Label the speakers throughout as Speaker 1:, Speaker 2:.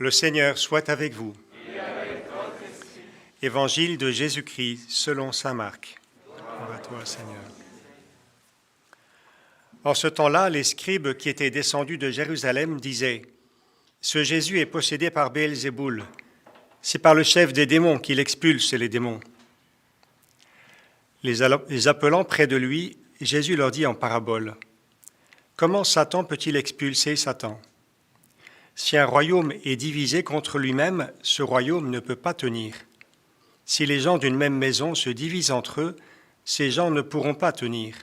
Speaker 1: Le Seigneur soit avec vous. Évangile de Jésus-Christ selon saint Marc. Gloire à toi, Seigneur. En ce temps-là, les scribes qui étaient descendus de Jérusalem disaient : Ce Jésus est possédé par Béelzéboul. C'est par le chef des démons qu'il expulse les démons. Les appelant près de lui, Jésus leur dit en parabole : Comment Satan peut-il expulser Satan ? Si un royaume est divisé contre lui-même, ce royaume ne peut pas tenir. Si les gens d'une même maison se divisent entre eux, ces gens ne pourront pas tenir.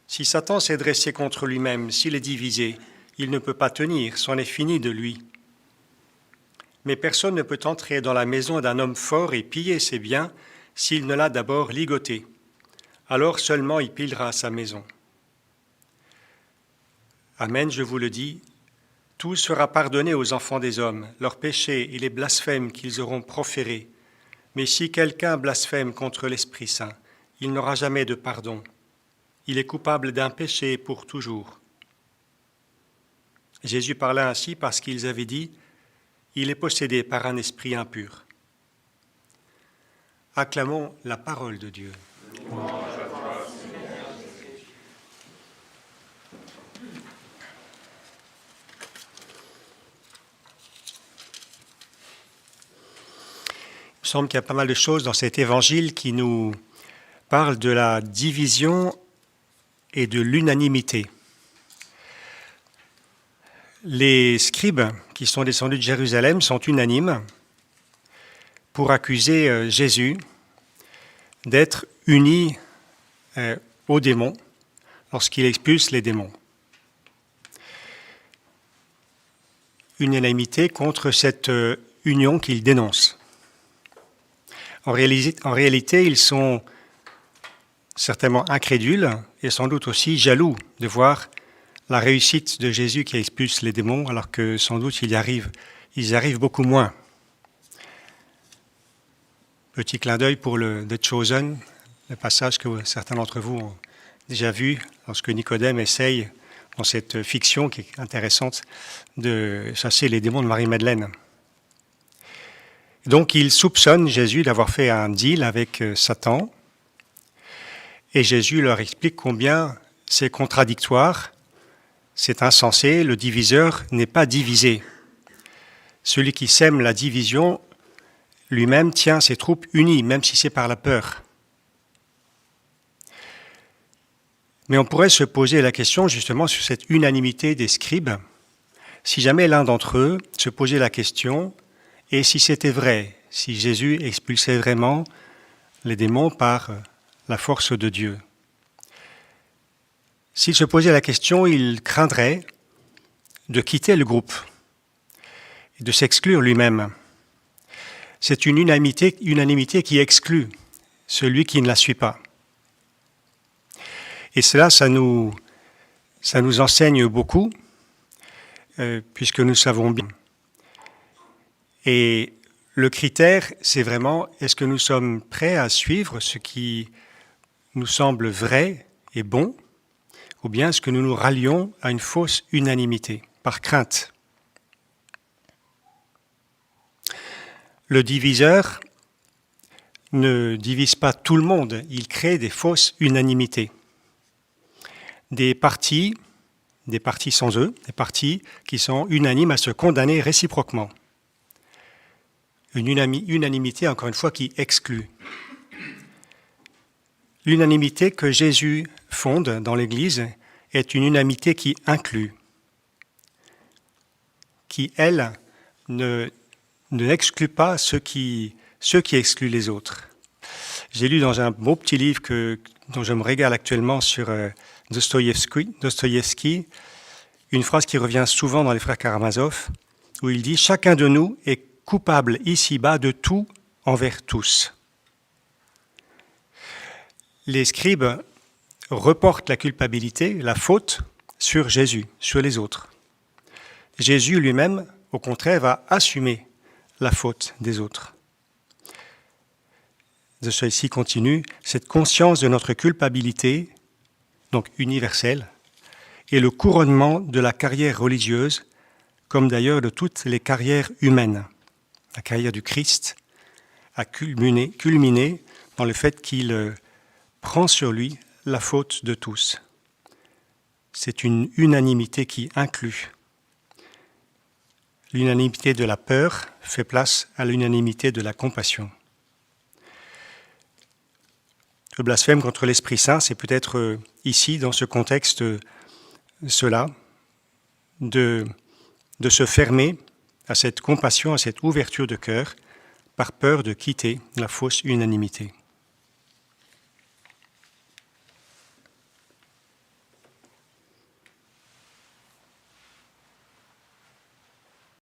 Speaker 1: Si Satan s'est dressé contre lui-même, s'il est divisé, il ne peut pas tenir, c'en est fini de lui. Mais personne ne peut entrer dans la maison d'un homme fort et piller ses biens s'il ne l'a d'abord ligoté. Alors seulement il pillera sa maison. Amen, je vous le dis, tout sera pardonné aux enfants des hommes, leurs péchés et les blasphèmes qu'ils auront proférés. Mais si quelqu'un blasphème contre l'Esprit Saint, il n'aura jamais de pardon. Il est coupable d'un péché pour toujours. Jésus parla ainsi parce qu'ils avaient dit : Il est possédé par un esprit impur. Acclamons la parole de Dieu. Il me semble qu'il y a pas mal de choses dans cet évangile qui nous parlent de la division et de l'unanimité. Les scribes qui sont descendus de Jérusalem sont unanimes pour accuser Jésus d'être uni aux démons lorsqu'il expulse les démons. Unanimité contre cette union qu'ils dénoncent. En réalité, ils sont certainement incrédules et sans doute aussi jaloux de voir la réussite de Jésus qui expulse les démons, alors que sans doute ils y arrivent beaucoup moins. Petit clin d'œil pour le The Chosen, le passage que certains d'entre vous ont déjà vu lorsque Nicodème essaye, dans cette fiction qui est intéressante, de chasser les démons de Marie-Madeleine. Donc ils soupçonnent Jésus d'avoir fait un deal avec Satan, et Jésus leur explique combien c'est contradictoire, c'est insensé, le diviseur n'est pas divisé. Celui qui sème la division lui-même tient ses troupes unies, même si c'est par la peur. Mais on pourrait se poser la question justement sur cette unanimité des scribes, si jamais l'un d'entre eux se posait la question, et si c'était vrai, si Jésus expulsait vraiment les démons par la force de Dieu. S'il se posait la question, il craindrait de quitter le groupe et de s'exclure lui-même. C'est une unanimité qui exclut celui qui ne la suit pas. Et cela, ça nous enseigne beaucoup, puisque nous savons bien. Et le critère, c'est vraiment, est-ce que nous sommes prêts à suivre ce qui nous semble vrai et bon, ou bien est-ce que nous nous rallions à une fausse unanimité, par crainte ? Le diviseur ne divise pas tout le monde, il crée des fausses unanimités. Des partis sans eux, des partis qui sont unanimes à se condamner réciproquement. Une unanimité, encore une fois, qui exclut. L'unanimité que Jésus fonde dans l'Église est une unanimité qui inclut, qui, elle, n'exclut pas ceux qui excluent les autres. J'ai lu dans un beau petit livre dont je me régale actuellement sur Dostoïevski, une phrase qui revient souvent dans les frères Karamazov, où il dit « Chacun de nous est coupable ici-bas de tout envers tous ». Les scribes reportent la culpabilité, la faute, sur Jésus, sur les autres. Jésus lui-même, au contraire, va assumer la faute des autres. Dostoïevski continue, cette conscience de notre culpabilité, donc universelle, est le couronnement de la carrière religieuse comme d'ailleurs de toutes les carrières humaines. La carrière du Christ a culminé dans le fait qu'il prend sur lui la faute de tous. C'est une unanimité qui inclut. L'unanimité de la peur fait place à l'unanimité de la compassion. Le blasphème contre l'Esprit Saint, c'est peut-être ici, dans ce contexte, cela, de se fermer à cette compassion, à cette ouverture de cœur, par peur de quitter la fausse unanimité.